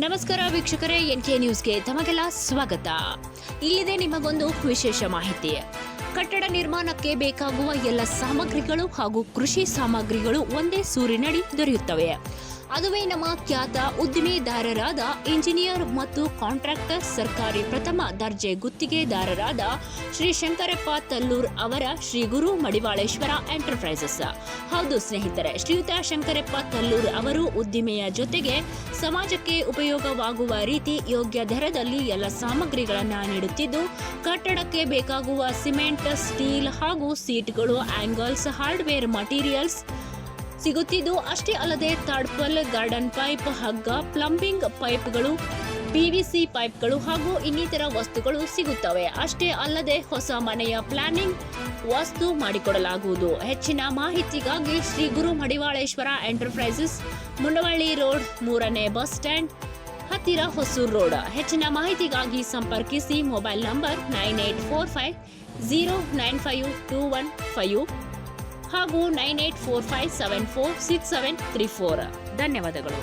ನಮಸ್ಕಾರ ವೀಕ್ಷಕರೇ, ಎನ್ಕೆ ನ್ಯೂಸ್ಗೆ ತಮಗೆಲ್ಲ ಸ್ವಾಗತ. ಇಲ್ಲಿದೆ ನಿಮಗೊಂದು ವಿಶೇಷ ಮಾಹಿತಿ. ಕಟ್ಟಡ ನಿರ್ಮಾಣಕ್ಕೆ ಬೇಕಾಗುವ ಎಲ್ಲ ಸಾಮಗ್ರಿಗಳು ಹಾಗೂ ಕೃಷಿ ಸಾಮಗ್ರಿಗಳು ಒಂದೇ ಸೂರಿನಡಿ ದೊರೆಯುತ್ತವೆ. ಅದುವೇ ನಮ್ಮ ಖ್ಯಾತ ಉದ್ದಿಮೆದಾರರಾದ ಇಂಜಿನಿಯರ್ ಮತ್ತು ಕಾಂಟ್ರಾಕ್ಟರ್ ಸರ್ಕಾರಿ ಪ್ರಥಮ ದರ್ಜೆ ಗುತ್ತಿಗೆದಾರರಾದ ಶ್ರೀ ಶಂಕರಪ್ಪ ತಲ್ಲೂರ್ ಅವರ ಶ್ರೀ ಗುರು ಮಡಿವಾಳೇಶ್ವರ ಎಂಟರ್ಪ್ರೈಸಸ್. ಹೌದು ಸ್ನೇಹಿತರೆ, ಶ್ರೀಯುತ ಶಂಕರಪ್ಪ ತಲ್ಲೂರ್ ಅವರು ಉದ್ದಿಮೆಯ ಜೊತೆಗೆ ಸಮಾಜಕ್ಕೆ ಉಪಯೋಗವಾಗುವ ರೀತಿ ಯೋಗ್ಯ ದರದಲ್ಲಿ ಎಲ್ಲ ಸಾಮಗ್ರಿಗಳನ್ನು ನೀಡುತ್ತಿದ್ದು, ಕಟ್ಟಡಕ್ಕೆ ಬೇಕಾಗುವ ಸಿಮೆಂಟ್, ಸ್ಟೀಲ್ ಹಾಗೂ ಸೀಟ್ಗಳು, ಆಂಗಲ್ಸ್, ಹಾರ್ಡ್ವೇರ್ ಮಟೀರಿಯಲ್ಸ್ ಸಿಗುತ್ತಿದ್ದು, ಅಷ್ಟೇ ಅಲ್ಲದೆ ತಾಡ್ಪಲ್, ಗಾರ್ಡನ್ ಪೈಪ್, ಹಗ್ಗ, ಪ್ಲಂಬಿಂಗ್ ಪೈಪ್ಗಳು, ಪಿವಿಸಿ ಪೈಪ್ಗಳು ಹಾಗೂ ಇನ್ನಿತರ ವಸ್ತುಗಳು ಸಿಗುತ್ತವೆ. ಅಷ್ಟೇ ಅಲ್ಲದೆ ಹೊಸ ಮನೆಯ ಪ್ಲಾನಿಂಗ್ ವಸ್ತು ಮಾಡಿಕೊಡಲಾಗುವುದು. ಹೆಚ್ಚಿನ ಮಾಹಿತಿಗಾಗಿ ಶ್ರೀ ಗುರು ಮಡಿವಾಳೇಶ್ವರ ಎಂಟರ್ಪ್ರೈಸಸ್, ಮುಂಡವಳ್ಳಿ ರೋಡ್, 3ನೇ ಬಸ್ ಸ್ಟ್ಯಾಂಡ್ ಹತ್ತಿರ, ಹೊಸೂರು ರೋಡ್. ಹೆಚ್ಚಿನ ಮಾಹಿತಿಗಾಗಿ ಸಂಪರ್ಕಿಸಿ. ಮೊಬೈಲ್ ನಂಬರ್ 9845095215 ಹಾಗೂ 9845746734. ಧನ್ಯವಾದಗಳು.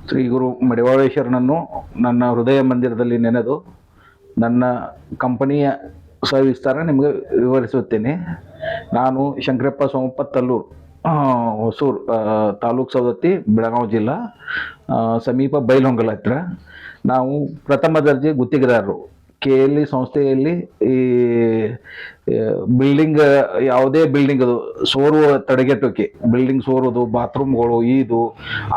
ಶ್ರೀ ಗುರು ಮಡಿವಾಳೇಶ್ವರನನ್ನು ನನ್ನ ಹೃದಯ ಮಂದಿರದಲ್ಲಿ ನೆನೆದು ನನ್ನ ಕಂಪನಿಯ ಸವಿಸ್ತಾರ ನಿಮಗೆ ವಿವರಿಸುತ್ತೇನೆ. ನಾನು ಶಂಕರಪ್ಪ ಸೋಮಪ್ಪ ತಲ್ಲೂರು, ಹೊಸೂರು ತಾಲೂಕು ಸವದತ್ತಿ, ಬೆಳಗಾವಿ ಜಿಲ್ಲಾ, ಸಮೀಪ ಬೈಲಹೊಂಗಲ ಹತ್ತಿರ. ನಾವು ಪ್ರಥಮ ದರ್ಜೆ ಗುತ್ತಿಗೆದಾರರು. KLE ಸಂಸ್ಥೆಯಲ್ಲಿ ಈ ಬಿಲ್ಡಿಂಗ್, ಯಾವುದೇ ಬಿಲ್ಡಿಂಗ್ ಅದು ಸೋರುವ ತಡೆಗಟ್ಟೋಕೆ, ಬಿಲ್ಡಿಂಗ್ ಸೋರೋದು, ಬಾತ್ರೂಮ್ಗಳು, ಇದು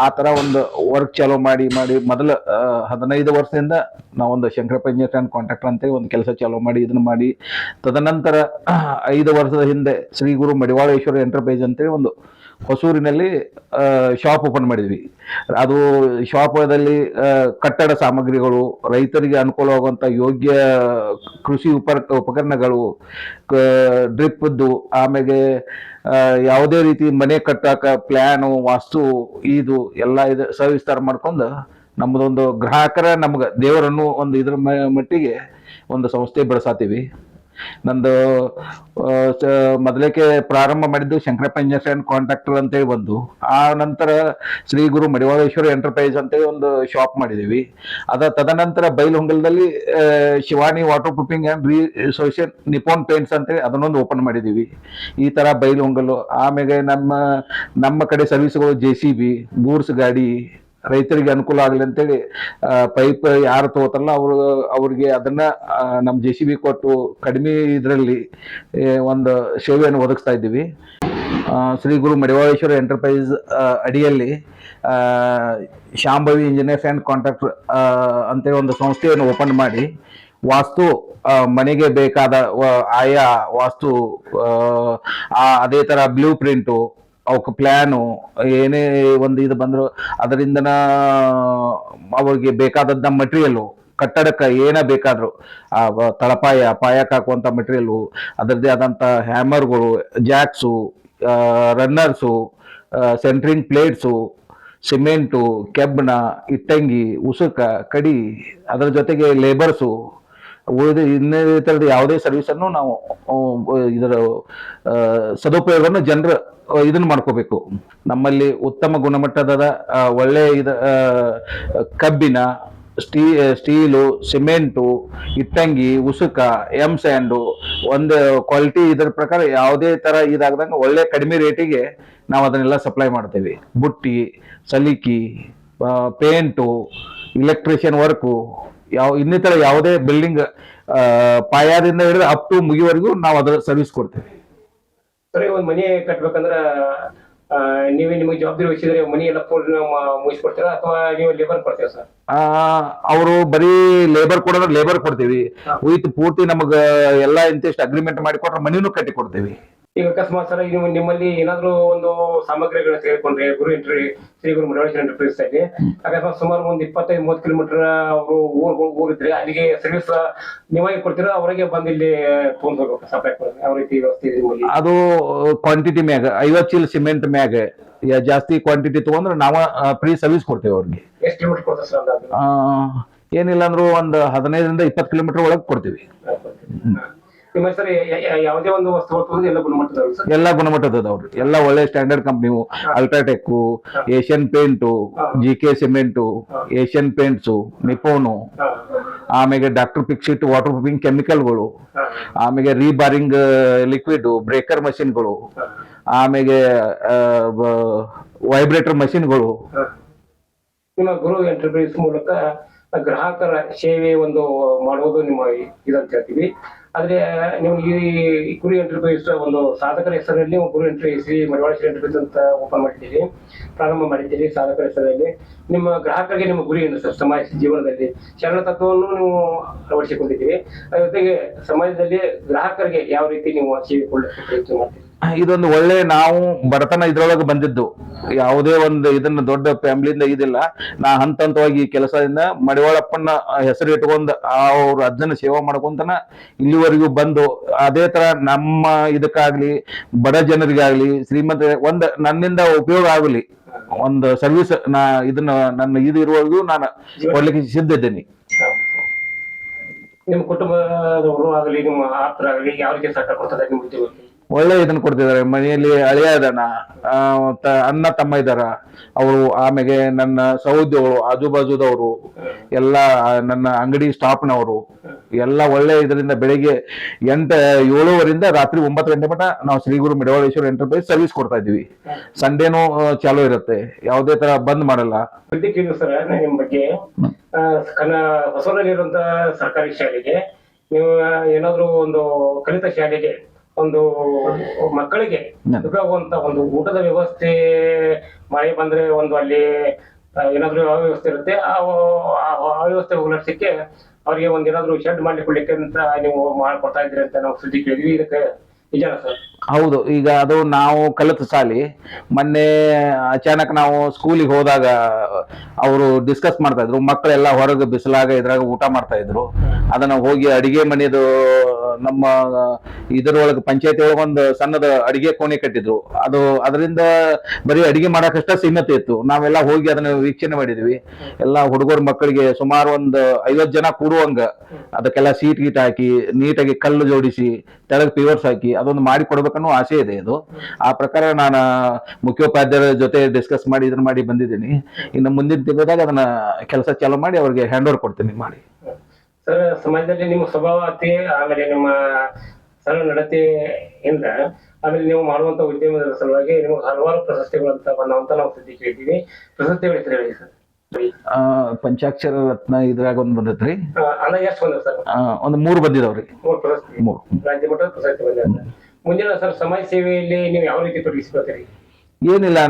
ಆ ಥರ ಒಂದು ವರ್ಕ್ ಚಾಲೂ ಮಾಡಿ ಮೊದಲು 15 ವರ್ಷದಿಂದ ನಾವೊಂದು ಶಂಕರಪ್ಪ ಇಂಜಿನಿಯರ್ ಆ್ಯಂಡ್ ಕಾಂಟ್ರಾಕ್ಟರ್ ಅಂತೇಳಿ ಒಂದು ಕೆಲಸ ಚಾಲೂ ಮಾಡಿ ಇದನ್ನು ಮಾಡಿ, ತದನಂತರ 5 ವರ್ಷದ ಹಿಂದೆ ಶ್ರೀ ಗುರು ಮಡಿವಾಳೇಶ್ವರ ಎಂಟರ್ಪ್ರೈಸ್ ಅಂತೇಳಿ ಒಂದು ಹೊಸೂರಿನಲ್ಲಿ ಶಾಪ್ ಓಪನ್ ಮಾಡಿದ್ವಿ. ಅದು ಶಾಪದಲ್ಲಿ ಕಟ್ಟಡ ಸಾಮಗ್ರಿಗಳು, ರೈತರಿಗೆ ಅನುಕೂಲವಾಗುವಂಥ ಯೋಗ್ಯ ಕೃಷಿ ಉಪಕರಣಗಳು, ಡ್ರಿಪ್ದು, ಆಮೇಲೆ ಯಾವುದೇ ರೀತಿ ಮನೆ ಕಟ್ಟಾಕ ಪ್ಲ್ಯಾನು, ವಾಸ್ತು, ಇದು ಎಲ್ಲ ಇದು ಸವಿಸ್ತಾರ ಮಾಡ್ಕೊಂಡು ನಮ್ಮದೊಂದು ಗ್ರಾಹಕರ ನಮ್ಗೆ ದೇವರನ್ನು ಒಂದು ಇದ್ರ ಮಟ್ಟಿಗೆ ಒಂದು ಸಂಸ್ಥೆ ಬೆಳೆಸಾತೀವಿ. ನಂದು ಮೊದಲೇಕೆ ಪ್ರಾರಂಭ ಮಾಡಿದ್ದು ಶಂಕರಪ್ಪ ಇಂಜಿನಿಯರ್ಸ್ ಅಂಡ್ ಕಾಂಟ್ರಾಕ್ಟರ್ ಅಂತೇಳಿ ಬಂದು, ಆ ನಂತರ ಶ್ರೀ ಗುರು ಮಡಿವಾಳೇಶ್ವರ ಎಂಟರ್ಪ್ರೈಸ್ ಅಂತೇಳಿ ಒಂದು ಶಾಪ್ ಮಾಡಿದೀವಿ. ತದನಂತರ ಬೈಲಹೊಂಗಲದಲ್ಲಿ Shivani water proofing and resorption Nippon paints ಅಂತೇಳಿ ಅದನ್ನೊಂದು ಓಪನ್ ಮಾಡಿದೀವಿ. ಈ ತರ ಬೈಲಹೊಂಗಲು. ಆಮೇಲೆ ನಮ್ಮ ಕಡೆ ಸರ್ವಿಸ್ಗಳು JCB, ಗೂಡ್ಸ್ ಗಾಡಿ, ರೈತರಿಗೆ ಅನುಕೂಲ ಆಗಲಿ ಅಂತೇಳಿ ಪೈಪ್ ಯಾರು ತಗೋತಾರಲ್ಲ ಅವ್ರಿಗೆ ಅದನ್ನ ನಮ್ಮ JCB ಕೊಟ್ಟು ಕಡಿಮೆ ಇದರಲ್ಲಿ ಒಂದು ಸೇವೆಯನ್ನು ಒದಗಿಸ್ತಾ ಇದ್ದೀವಿ. ಶ್ರೀ ಗುರು ಮಡಿವಾಳೇಶ್ವರ ಎಂಟರ್ಪ್ರೈಸ್ ಅಡಿಯಲ್ಲಿ ಶಾಂಭವಿ ಇಂಜಿನಿಯರ್ಸ್ ಆ್ಯಂಡ್ ಕಾಂಟ್ರಾಕ್ಟರ್ ಅಂತೇಳಿ ಒಂದು ಸಂಸ್ಥೆಯನ್ನು ಓಪನ್ ಮಾಡಿ ವಾಸ್ತು ಮನೆಗೆ ಬೇಕಾದ ಆಯಾ ವಾಸ್ತು ಅದೇ ತರ ಬ್ಲೂ ಪ್ರಿಂಟು, ಅವಕ್ಕೆ ಪ್ಲ್ಯಾನು, ಏನೇ ಒಂದು ಇದು ಬಂದ್ರು ಅದರಿಂದನ ಅವ್ರಿಗೆ ಬೇಕಾದದ್ದ ಮಟೀರಿಯಲು, ಕಟ್ಟಡಕ್ಕೆ ಏನೇ ಬೇಕಾದ್ರು ಪಾಯಕ್ಕೆ ಹಾಕುವಂಥ ಮಟೀರಿಯಲು, ಅದರದ್ದೇ ಆದಂಥ ಹ್ಯಾಮರ್ಗಳು, ಜಾಕ್ಸು, ರನ್ನರ್ಸು, ಸೆಂಟ್ರಿಂಗ್ ಪ್ಲೇಟ್ಸು, ಸಿಮೆಂಟು, ಕೆಬ್ಬಣ, ಇಟ್ಟಂಗಿ, ಉಸುಕ, ಕಡಿ, ಅದರ ಜೊತೆಗೆ ಲೇಬರ್ಸು, ಉಳಿದ ಇನ್ನೇ ಥರದ ಯಾವುದೇ ಸರ್ವಿಸನ್ನು ನಾವು ಇದರ ಸದುಪಯೋಗವನ್ನು ಜನರು ಇದನ್ನ ಮಾಡ್ಕೋಬೇಕು. ನಮ್ಮಲ್ಲಿ ಉತ್ತಮ ಗುಣಮಟ್ಟದ ಒಳ್ಳೆ ಕಬ್ಬಿನ, ಸ್ಟೀಲು, ಸಿಮೆಂಟು, ಇಟ್ಟಂಗಿ, ಉಸುಕ, ಸ್ಯಾಂಡು ಒಂದು ಕ್ವಾಲಿಟಿ ಇದರ ಪ್ರಕಾರ ಯಾವುದೇ ತರ ಇದಾಗದಂಗೆ ಒಳ್ಳೆ ಕಡಿಮೆ ರೇಟಿಗೆ ನಾವು ಅದನ್ನೆಲ್ಲ ಸಪ್ಲೈ ಮಾಡ್ತೇವೆ. ಬುಟ್ಟಿ, ಸಲಿಕಿ, ಪೇಂಟು, ಇಲೆಕ್ಟ್ರಿಷಿಯನ್ ವರ್ಕು, ಇನ್ನಿತರ ಯಾವುದೇ ಬಿಲ್ಡಿಂಗ್ ಪಾಯದಿಂದ ಹಿಡಿದು ಅಪ್ ಟು ಮುಗಿಯವರೆಗೂ ನಾವು ಅದರ ಸರ್ವಿಸ್ ಕೊಡ್ತೇವೆ. ಸರಿ, ಒಂದ್ ಮನೆ ಕಟ್ಬೇಕಂದ್ರ ನಿಮಗೆ ಜವಾಬ್ದಾರಿ ವಹಿಸಿದ್ರೆ ಮನಿ ಎಲ್ಲ ಪೂರ್ಣ ಮುಗಿಸ್ಕೊಡ್ತೀರಾ ಅಥವಾ ನೀವು ಲೇಬರ್ ಕೊಡ್ತೀರಾ ಸರ್? ಅವರು ಬರೀ ಲೇಬರ್ ಕೊಡೋದ್ರೆ ಲೇಬರ್ ಕೊಡ್ತೀವಿ, ವಿತ್ ಪೂರ್ತಿ ನಮಗ ಎಲ್ಲಾ ಇಂತಿಷ್ಟು ಅಗ್ರಿಮೆಂಟ್ ಮಾಡಿ ಕೊಟ್ರೆ ಮನಿನೂ ಕಟ್ಟಿ ಕೊಡ್ತೀವಿ. ಈಗ ಅಕಸ್ಮಾತ್ ಸರ್ ನಿಮ್ಮಲ್ಲಿ ಏನಾದ್ರು ಒಂದು ಸಾಮಗ್ರಿಗಳನ್ನ ತೆಗೆದುಕೊಂಡ್ರೆ ಶ್ರೀ ಗುರು ಮಡಿವಾಳೇಶ್ವರ ಎಂಟರ್ಪ್ರೈಸ್ ಅಲ್ಲಿ ಅಕಸ್ಮಾತ್ ಸುಮಾರು ಒಂದು 25-30 ಕಿಲೋಮೀಟರ್ ಅವರು ಊರಿದ್ರೆ ಅಲ್ಲಿಗೆ ಸರ್ವಿಸ್ ನೀವಾಗಿ ಕೊಡ್ತೀರಾ, ಅವರಿಗೆ ಬಂದು ಇಲ್ಲಿ ತಗೊಂಡ್ ಹೋಗ್ಬೇಕು ಸಪ್ಲೈ ಕೊಡ್ತಾರೆ? ಯಾವ ರೀತಿ ವ್ಯವಸ್ಥೆ ಇದೆ ನಿಮ್ಮಲ್ಲಿ? ಅದು ಕ್ವಾಂಟಿಟಿ ಮ್ಯಾಗ 50 ಚೀಲ ಸಿಮೆಂಟ್ ಮ್ಯಾಗ ಜಾಸ್ತಿ ಕ್ವಾಂಟಿಟಿ ತಗೊಂಡ್ರೆ ನಾವು ಫ್ರೀ ಸರ್ವಿಸ್ ಕೊಡ್ತೇವೆ ಅವ್ರಿಗೆ. ಎಷ್ಟು ಕಿಲೋಮೀಟರ್ ಕೊಡ್ತಾರೆ ಸರ್? ಏನಿಲ್ಲ ಅಂದ್ರೂ ಒಂದು 15-20 ಕಿಲೋಮೀಟರ್ ಒಳಗೆ ಕೊಡ್ತೀವಿ. ನಿಮ್ಮ ಸರ್ ಯಾವುದೇ ಒಂದು ವಸ್ತು ಎಲ್ಲ ಗುಣಮಟ್ಟದ ಎಲ್ಲ ಗುಣಮಟ್ಟದವ್ರು, ಎಲ್ಲ ಒಳ್ಳೆ ಸ್ಟ್ಯಾಂಡರ್ಡ್ ಕಂಪ್ನಿವು, UltraTech, Asian paint, GK cement, Asian paints, Nippon, ಆಮೇಲೆ ಡಾಕ್ಟರ್ ಪಿಕ್ಸಿಟ್ ವಾಟರ್ ಪ್ರೂಫಿಂಗ್ ಕೆಮಿಕಲ್ಗಳು, ಆಮೇಲೆ ರೀಬಾರಿಂಗ್ ಲಿಕ್ವಿಡ್ ಬ್ರೇಕರ್ ಮಷಿನ್ಗಳು, ಆಮೇಲೆ ವೈಬ್ರೇಟರ್ ಮಷಿನ್ಗಳು. ನಿಮ್ಮ ಗುರು ಎಂಟರ್ಪ್ರೈಸ್ ಮೂಲಕ ಗ್ರಾಹಕರ ಸೇವೆ ಒಂದು ಮಾಡುವುದು ನಿಮ್ಮ ಇದಂತ ಹೇಳ್ತೀವಿ. ಆದ್ರೆ ನೀವು ಈ ಗುರು ಎಂಟರ್ಪ್ರೈಸ್ ಒಂದು ಸಾಧಕರ ಹೆಸರಲ್ಲಿ ಗುರು ಶ್ರೀ ಮಡಿವಾಳೇಶ್ವರ ಎಂಟರ್ಪ್ರೈಸ್ ಅಂತ ಓಪನ್ ಮಾಡಿದ್ದೀರಿ, ಪ್ರಾರಂಭ ಮಾಡಿದ್ದೀರಿ. ಸಾಧಕರ ಹೆಸರಲ್ಲಿ ನಿಮ್ಮ ಗ್ರಾಹಕರಿಗೆ ನಿಮ್ಮ ಗುರಿ ಏನು ಸರ್? ಸಮಾಜ ಜೀವನದಲ್ಲಿ ಶರಣ ತತ್ವವನ್ನು ನೀವು ಅಳವಡಿಸಿಕೊಂಡಿದ್ದೀರಿ, ಅದ್ರ ಜೊತೆಗೆ ಸಮಾಜದಲ್ಲಿ ಗ್ರಾಹಕರಿಗೆ ಯಾವ ರೀತಿ ನೀವು ಸೇವೆ ಕೊಡಲಿಕ್ಕೆ ಪ್ರಯತ್ನ ಮಾಡ್ತೀರಿ? ಇದೊಂದು ಒಳ್ಳೆ, ನಾವು ಬಡತನ ಇದ್ರೊಳಗೆ ಬಂದಿದ್ದು, ಯಾವುದೇ ಒಂದು ಇದನ್ನ ದೊಡ್ಡ ಫ್ಯಾಮಿಲಿಯಿಂದ ಇದಿಲ್ಲ. ನಾ ಹಂತವಾಗಿ ಈ ಕೆಲಸದಿಂದ ಮಡಿವಾಳಪ್ಪನ ಹೆಸರು ಇಟ್ಕೊಂಡು ಅವ್ರ ಅಜ್ಜನ ಸೇವಾ ಮಾಡ್ಕೊಂತನ ಇಲ್ಲಿವರೆಗೂ ಬಂದು, ಅದೇ ತರ ನಮ್ಮ ಇದಕ್ಕಾಗ್ಲಿ ಬಡ ಜನರಿಗಾಗ್ಲಿ ಶ್ರೀಮಂತ ಒಂದು ನನ್ನಿಂದ ಉಪಯೋಗ ಆಗಲಿ ಒಂದು ಸರ್ವಿಸ್ ಇದನ್ನ ನನ್ನ ಇದು ಇರುವವರೆಗೂ ನಾನು ಕೊಡ್ಲಿಕ್ಕೆ ಸಿದ್ಧ ಇದ್ದೇನೆ. ನಿಮ್ಮ ಕುಟುಂಬದವರು ಆಗಲಿ ನಿಮ್ಮ ಆಪ್ತರಾಗಲಿ ಯಾವ ರೀತಿ ಸಹಕಾರ ಕೊಡ್ತಾರೆ ನಿಮ್ಮ ಉದ್ಯೋಗಕ್ಕೆ? ಒಳ್ಳೆ ಇದನ್ನ ಕೊಡ್ತಿದ್ದಾರೆ. ಮನೆಯಲ್ಲಿ ಅಳಿಯ ಇದಾನ, ಅಣ್ಣ ತಮ್ಮ ಇದ್ದಾರ ಅವರು, ಆಮೇಲೆ ನನ್ನ ಸಹೋದ್ಯೋಗಳು, ಆಜು ಬಾಜುದವರು ಎಲ್ಲ, ನನ್ನ ಅಂಗಡಿ ಸ್ಟಾಫ್ನವರು ಎಲ್ಲ ಒಳ್ಳೆ ಇದರಿಂದ ಬೆಳಿಗ್ಗೆ 7:30 ರಾತ್ರಿ 9 ಗಂಟೆ ಮಟ್ಟ ನಾವು ಶ್ರೀ ಗುರು ಮಡಿವಾಳೇಶ್ವರ ಎಂಟರ್ಪ್ರೈಸ್ ಸರ್ವಿಸ್ ಕೊಡ್ತಾ ಇದೀವಿ. ಸಂಡೇನೂ ಚಾಲೂ ಇರುತ್ತೆ, ಯಾವುದೇ ತರ ಬಂದ್ ಮಾಡಲ್ಲ. ಸರ್, ನಿಮ್ ಬಗ್ಗೆ ಹೊಸೂರಿನಲ್ಲಿರುವಂತ ಸರ್ಕಾರಿ ಶಾಲೆಗೆ ನೀವು ಏನಾದ್ರು ಒಂದು ಕಲಿತ ಶಾಲೆಗೆ ಒಂದು ಮಕ್ಕಳಿಗೆ ಉಪಯೋಗುವಂತ ಒಂದು ಊಟದ ವ್ಯವಸ್ಥೆ, ಮಳೆ ಬಂದ್ರೆ ಒಂದು ಅಲ್ಲಿ ಏನಾದ್ರು ಅವ್ಯವಸ್ಥೆ ಇರುತ್ತೆ, ಆ ವ್ಯವಸ್ಥೆ ಹೋಗ್ಲಿಕ್ಕೆ ಅವ್ರಿಗೆ ಒಂದ್ ಏನಾದ್ರು ಶೆಡ್ ಮಾಡ್ಲಿಕ್ಕೆ ಅಂತ ನೀವು ಮಾಡ್ಕೊಡ್ತಾ ಇದ್ರಿ ಅಂತ ನಾವು ಸುದ್ದಿ ಕೇಳಿದ್ವಿ. ಇದಕ್ಕೆ ನಿಜಾನ ಸರ್? ಹೌದು, ಈಗ ಅದು ನಾವು ಕಲಿತ ಸಾಲಿ ಮೊನ್ನೆ ಅಚಾನಕ್ ನಾವು ಸ್ಕೂಲಿಗೆ ಹೋದಾಗ ಅವರು ಡಿಸ್ಕಸ್ ಮಾಡ್ತಾ ಇದ್ರು, ಮಕ್ಕಳೆಲ್ಲ ಹೊರಗೆ ಬಿಸಿಲಾಗ ಇದ್ರಾಗ ಊಟ ಮಾಡ್ತಾ ಇದ್ರು. ಅದನ್ನ ಹೋಗಿ ಅಡಿಗೆ ಮನೆದು ನಮ್ಮ ಇದರೊಳಗೆ ಪಂಚಾಯತಿ ಒಳಗೆ ಒಂದು ಸಣ್ಣದ ಅಡಿಗೆ ಕೋಣೆ ಕಟ್ಟಿದ್ರು. ಅದರಿಂದ ಬರೀ ಅಡಿಗೆ ಮಾಡಕ್ಕಷ್ಟ ಸೀಮಿತ ಇತ್ತು. ನಾವೆಲ್ಲ ಹೋಗಿ ಅದನ್ನ ವೀಕ್ಷಣೆ ಮಾಡಿದ್ವಿ. ಎಲ್ಲ ಹುಡುಗರ ಮಕ್ಕಳಿಗೆ ಸುಮಾರು ಒಂದು 50 ಜನ ಕೂಡುವಂಗ ಅದಕ್ಕೆಲ್ಲ ಸೀಟ್ ಗೀಟ್ ಹಾಕಿ ನೀಟಾಗಿ ಕಲ್ಲು ಜೋಡಿಸಿ ತೆಳಗ್ ಪಿವರ್ಸ್ ಹಾಕಿ ಅದೊಂದು ಮಾಡಿ ಕೊಡ್ಬೇಕನ್ನೋ ಆಸೆ ಇದೆ. ಇದು ಆ ಪ್ರಕಾರ ನಾನು ಮುಖ್ಯೋಪಾಧ್ಯಾಯರ ಜೊತೆ ಡಿಸ್ಕಸ್ ಮಾಡಿ ಇದನ್ನ ಮಾಡಿ ಬಂದಿದ್ದೀನಿ. ಇನ್ನು ಮುಂದಿನ ತಿಂಗಳದಾಗ ಅದನ್ನ ಕೆಲಸ ಚಾಲೂ ಮಾಡಿ ಅವ್ರಿಗೆ ಹ್ಯಾಂಡ್ ಓವರ್ ಕೊಡ್ತೀನಿ ಮಾಡಿ. ಸರ್, ಸಮಾಜದಲ್ಲಿ ನಿಮ್ಮ ಸ್ವಭಾವತೆ ಆಮೇಲೆ ನಿಮ್ಮ ಸರಳ ನಡತೆಯಿಂದ ಆಮೇಲೆ ನೀವು ಮಾಡುವಂತ ಉದ್ಯಮದ ಸಲುವಾಗಿ ನಿಮಗೆ ಹಲವಾರು ಪ್ರಶಸ್ತಿಗಳಂತ ಬಂದಂತ ನಾವು ಸುದ್ದಿ ಕೇಳ್ತೀವಿ. ಪ್ರಶಸ್ತಿಗಳ ಹೆಸರು ಹೇಳಿ ಸರ್. ಪಂಚಾಕ್ಷರ ರತ್ನ ಇದ್ರಾಗ ಒಂದ್ ಬಂದೈತ್ರಿ. ಅಂದಾಜು ಎಷ್ಟು ಬಂದ ಸರ್? ಒಂದು 3 ಬಂದಿದಾವ್ರಿ. 3 ಪ್ರಶಸ್ತಿ, 3 ರಾಜ್ಯ ಮಟ್ಟದ ಪ್ರಶಸ್ತಿ ಬಂದ. ಮುಂದಿನ ಸರ್ ಸಮಾಜ ಸೇವೆಯಲ್ಲಿ ನೀವು ಯಾವ ರೀತಿ ತೊಡಗಿಸ್ಕೊಳ್ತೀರಿ? ಏನಿಲ್ಲ,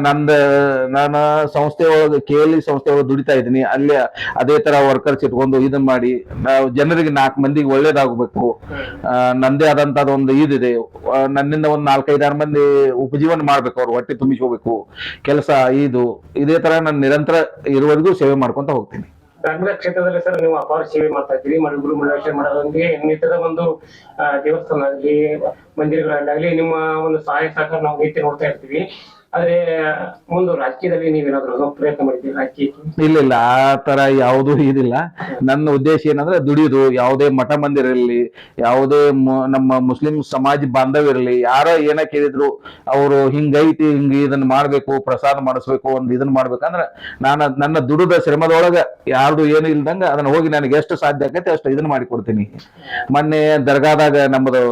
ನಾನು ಸಂಸ್ಥೆ ಒಳಗೆ KLE ಸಂಸ್ಥೆ ಒಳಗೆ ದುಡಿತಾ ಇದ್ದೀನಿ. ಅಲ್ಲಿ ಅದೇ ತರ ವರ್ಕರ್ಸ್ ಇಟ್ಕೊಂಡು ಇದನ್ನ ಮಾಡಿ ನಾವು ಜನರಿಗೆ 4 ಮಂದಿಗೆ ಒಳ್ಳೇದಾಗಬೇಕು. ನಂದೇ ಆದಂತದ ಒಂದು ಇದಿದೆ. ನನ್ನಿಂದ ಒಂದು 4-5-6 ಮಂದಿ ಉಪಜೀವನ ಮಾಡ್ಬೇಕು, ಅವ್ರು ಹೊಟ್ಟೆ ತುಂಬಿಸ್ಕೋಬೇಕು ಕೆಲಸ. ಇದೇ ತರ ನಾನು ನಿರಂತರ ಇರುವವರೆಗೂ ಸೇವೆ ಮಾಡ್ಕೊಂತ ಹೋಗ್ತೀನಿ. ಧಾರ್ಮಿಕ ಕ್ಷೇತ್ರದಲ್ಲಿ ಸರ್ ನೀವು ಅಪಾರ ಸೇವೆ ಮಾಡ್ತಾ ಇದ್ದೀರಿ. ಗುರು ಮಂಡಲಾಭಿಷೇಕ ಮಾಡೋದೊಂದಿಗೆ ಇನ್ನಿತರ ಒಂದು ದೇವಸ್ಥಾನ ಆಗಲಿ ಮಂದಿರಗಳಾಗಲಿ ನಿಮ್ಮ ಒಂದು ಸಹಾಯ ಸಹಕಾರ ನಾವು ನಿತ್ಯ ನೋಡ್ತಾ ಇರ್ತೀವಿ. ಆದ್ರೆ ಮುಂದೆ ರಾಜಕೀಯದಲ್ಲಿ ನೀವೇನಾದ್ರೂ ಪ್ರಯತ್ನ ಮಾಡಿದ್ದೀರಿ ರಾಜಕೀಯಕ್ಕೆ? ಇಲ್ಲ, ಆ ತರ ಯಾವುದೂ ಇದಿಲ್ಲ. ನನ್ನ ಉದ್ದೇಶ ಏನಂದ್ರೆ ದುಡಿಯೋದು. ಯಾವುದೇ ಮಠ ಮಂದಿರ ಇರಲಿ, ಯಾವುದೇ ನಮ್ಮ ಮುಸ್ಲಿಂ ಸಮಾಜ ಬಾಂಧವ್ಯ ಯಾರೋ ಏನ ಕೇಳಿದ್ರು ಅವರು ಹಿಂಗೈತಿ, ಹಿಂಗ ಇದನ್ನ ಮಾಡ್ಬೇಕು, ಪ್ರಸಾದ ಮಾಡಿಸ್ಬೇಕು, ಒಂದು ಇದನ್ನ ಮಾಡ್ಬೇಕಂದ್ರೆ ನನ್ನ ದುಡಿದ ಶ್ರಮದೊಳಗ ಯಾರ್ದು ಏನು ಇಲ್ದಂಗ ಅದನ್ನ ಹೋಗಿ ನನಗೆ ಎಷ್ಟು ಸಾಧ್ಯ ಆಗೈತೆ ಅಷ್ಟು ಇದನ್ನ ಮಾಡಿ ಕೊಡ್ತೀನಿ. ಮೊನ್ನೆ ದರ್ಗಾದಾಗ ನಮ್ಮದು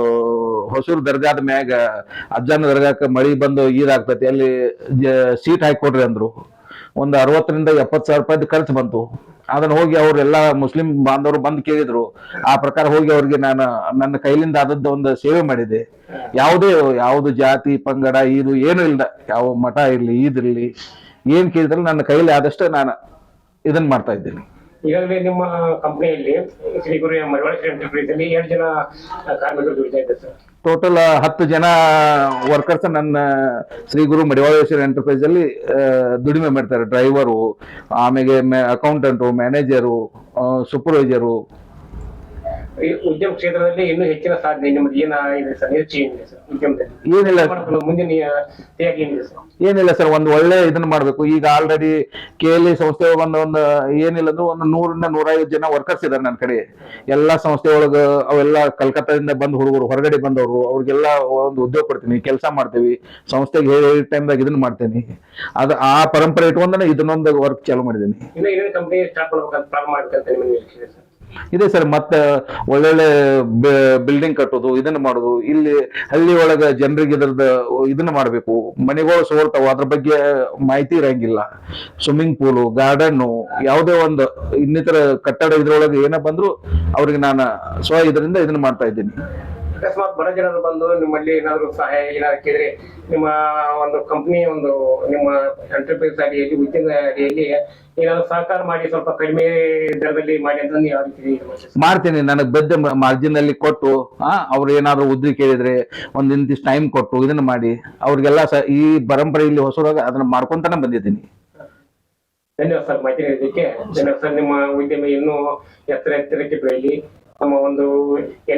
ಹೊಸೂರು ದರ್ಗಾದ ಮ್ಯಾಗ ಅಜ್ಜನ ದರ್ಗಾಕ್ಕೆ ಮಳಿ ಬಂದು ಈದಾಗ್ತತಿ, ಅಲ್ಲಿ ಸೀಟ್ ಹಾಕಿ ಕೊಡ್ರಿ ಅಂದ್ರು. ಒಂದು 60,000 ರಿಂದ 70,000 ರೂಪಾಯಿ ಖರ್ಚು ಬಂತು. ಅದನ್ನ ಹೋಗಿ ಅವ್ರೆಲ್ಲ ಮುಸ್ಲಿಂ ಬಾಂಧವರು ಬಂದು ಕೇಳಿದ್ರು. ಆ ಪ್ರಕಾರ ಹೋಗಿ ಅವ್ರಿಗೆ ನಾನು ನನ್ನ ಕೈಲಿಂದ ಆದದ್ದು ಒಂದು ಸೇವೆ ಮಾಡಿದೆ. ಯಾವುದು ಜಾತಿ ಪಂಗಡ ಇದು ಏನು ಇಲ್ದ, ಯಾವ ಮಠ ಇರ್ಲಿ ಇದಿರ್ಲಿ ಏನ್ ಕೇಳಿದ್ರು ನನ್ನ ಕೈಲಿ ಆದಷ್ಟು ನಾನು ಇದನ್ನ ಮಾಡ್ತಾ ಇದ್ದೀನಿ. ಈಗಾಗಲೇ ನಿಮ್ಮ ಕಂಪನಿಯಲ್ಲಿ ಶ್ರೀ ಗುರು ಮಡಿವಾಳೇಶ್ವರ ಎಂಟರ್ಪ್ರೈಸ್ ಅಲ್ಲಿ 2 ಜನ ಕಾರ್ಮಿಕರು ದುಡಿತಾ ಇದ್ದಾರೆ ಸರ್. ಟೋಟಲ್ 10 ಜನ ವರ್ಕರ್ಸ್ ನನ್ನ ಶ್ರೀ ಗುರು ಮಡಿವಾಳೇಶ್ವರ ಎಂಟರ್ಪ್ರೈಸ್ ಅಲ್ಲಿ ದುಡಿಮೆ ಮಾಡ್ತಾರೆ. ಡ್ರೈವರು, ಆಮೇಲೆ ಅಕೌಂಟೆಂಟು, ಮ್ಯಾನೇಜರು, ಸೂಪರ್ವೈಸರು. ಈ ಉದ್ಯಮ ಕ್ಷೇತ್ರದಲ್ಲಿ ಇನ್ನೂ ಹೆಚ್ಚಿನ ಸಾಧನೆ ನಿಮ್ದು ಏನಿದೆ ಸರ್? ನಿರೀಕ್ಷೆ ಏನಿದೆ ಸರ್ ಉದ್ಯಮದಲ್ಲಿ? ಏನಿಲ್ಲ ಮುಂದಿನ ತಯಾರಿ ಏನಿದೆ ಸರ್? ಏನಿಲ್ಲ ಸರ್, ಒಂದು ಒಳ್ಳೆ ಇದನ್ನ ಮಾಡ್ಬೇಕು. ಈಗ ಆಲ್ರೆಡಿ KLE ಸಂಸ್ಥೆ ಒಂದು ಏನಿಲ್ಲ ಅಂದ್ರೆ ಒಂದು 100 ರಿಂದ 150 ಜನ ವರ್ಕರ್ಸ್ ಇದಾರೆ ನನ್ನ ಕಡೆ. ಎಲ್ಲಾ ಸಂಸ್ಥೆ ಒಳಗ ಅವೆಲ್ಲ ಕಲ್ಕತ್ತಾದಿಂದ ಬಂದ ಹುಡುಗರು, ಹೊರಗಡೆ ಬಂದವರು, ಅವ್ರಿಗೆಲ್ಲ ಒಂದು ಉದ್ಯೋಗ ಕೊಡ್ತೀನಿ, ಕೆಲಸ ಮಾಡ್ತೀವಿ. ಸಂಸ್ಥೆಗೆ ಹೇಳಿ ಟೈಮ್ದಾಗ ಇದನ್ನ ಮಾಡ್ತೀನಿ. ಆ ಪರಂಪರೆ ಇಟ್ಕೊಂಡ ಇದನ್ನೊಂದು ವರ್ಕ್ ಚಾಲೂ ಮಾಡಿದ್ದೀನಿ. ಇನ್ನು ಇನ್ನೊಂದು ಕಂಪನಿ ಸ್ಟಾರ್ಟ್ ಮಾಡ್ಬೇಕಂತ ಪ್ರಾರಂಭ ಮಾಡ್ಬೇಕಂತ ನಿಮ್ಮ ನಿರೀಕ್ಷೆ ಇದೆ ಸರ್? ಇದೆ ಸರ್, ಮತ್ತೆ ಒಳ್ಳೊಳ್ಳೆ ಬಿಲ್ಡಿಂಗ್ ಕಟ್ಟೋದು, ಇದನ್ನ ಮಾಡೋದು. ಇಲ್ಲಿ ಹಳ್ಳಿ ಒಳಗ ಜನರಿಗೆ ಇದನ್ನ ಮಾಡ್ಬೇಕು. ಮನೆಗಳು ಸೋರ್ತಾವ, ಅದ್ರ ಬಗ್ಗೆ ಮಾಹಿತಿ ಇರಂಗಿಲ್ಲ. ಸ್ವಿಮ್ಮಿಂಗ್ ಪೂಲು, ಗಾರ್ಡನ್ನು, ಯಾವುದೇ ಒಂದು ಇನ್ನಿತರ ಕಟ್ಟಡ ಇದ್ರೊಳಗೆ ಏನ ಬಂದ್ರು ಅವ್ರಿಗೆ ನಾನು ಇದರಿಂದ ಇದನ್ನ ಮಾಡ್ತಾ ಇದ್ದೀನಿ. ಅಕಸ್ಮಾತ್ ಬಡ ಜನರು ಬಂದು ನಿಮ್ಮಲ್ಲಿ ಏನಾದ್ರು ಸಹಾಯ ಏನಾದ್ರು ಕೇಳಿದ್ರೆ ನಿಮ್ಮ ಒಂದು ಕಂಪನಿ ಒಂದು ನಿಮ್ಮ ಎಂಟರ್ಪ್ರೈಸ್ ಅಡಿಯಲ್ಲಿ ಉದ್ಯಮ ಅಡಿಯಲ್ಲಿ ಏನಾದ್ರು ಸಹಕಾರ ಮಾಡಿ ಸ್ವಲ್ಪ ಕಡಿಮೆ ದರದಲ್ಲಿ ಮಾಡಿ ಅಂತ ಯಾವ ರೀತಿ ಮಾಡ್ತೀನಿ. ನನಗೆ ಬದ್ದ ಮಾರ್ಜಿನ್ ಅಲ್ಲಿ ಕೊಟ್ಟು ಅವ್ರು ಏನಾದ್ರು ಉದ್ರಿ ಕೇಳಿದ್ರೆ ಒಂದ್ ಇಂತಿಷ್ಟು ಟೈಮ್ ಕೊಟ್ಟು ಇದನ್ನ ಮಾಡಿ ಅವ್ರಿಗೆಲ್ಲ ಈ ಪರಂಪರೆ ಇಲ್ಲಿ ಹೊಸರಾಗ ಅದನ್ನ ಮಾಡ್ಕೊಂತಾನೆ ಬಂದಿದ್ದೀನಿ. ಧನ್ಯವಾದ ಸರ್ ಮಾಹಿತಿ ನೀಡಿದ್ದಕ್ಕೆ. ಧನ್ಯವಾದ ಸರ್. ನಿಮ್ಮ ಉದ್ಯಮ ಇನ್ನೂ ಎತ್ತರಕ್ಕೆ ಬೆಳೆಯಲಿ. ನಮ್ಮ ಒಂದು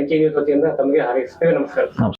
NK ನ್ಯೂಸ್ ವತಿಯಿಂದ ತಮಗೆ ಹಾರೈಸ್ತೇವೆ. ನಮಸ್ಕಾರ.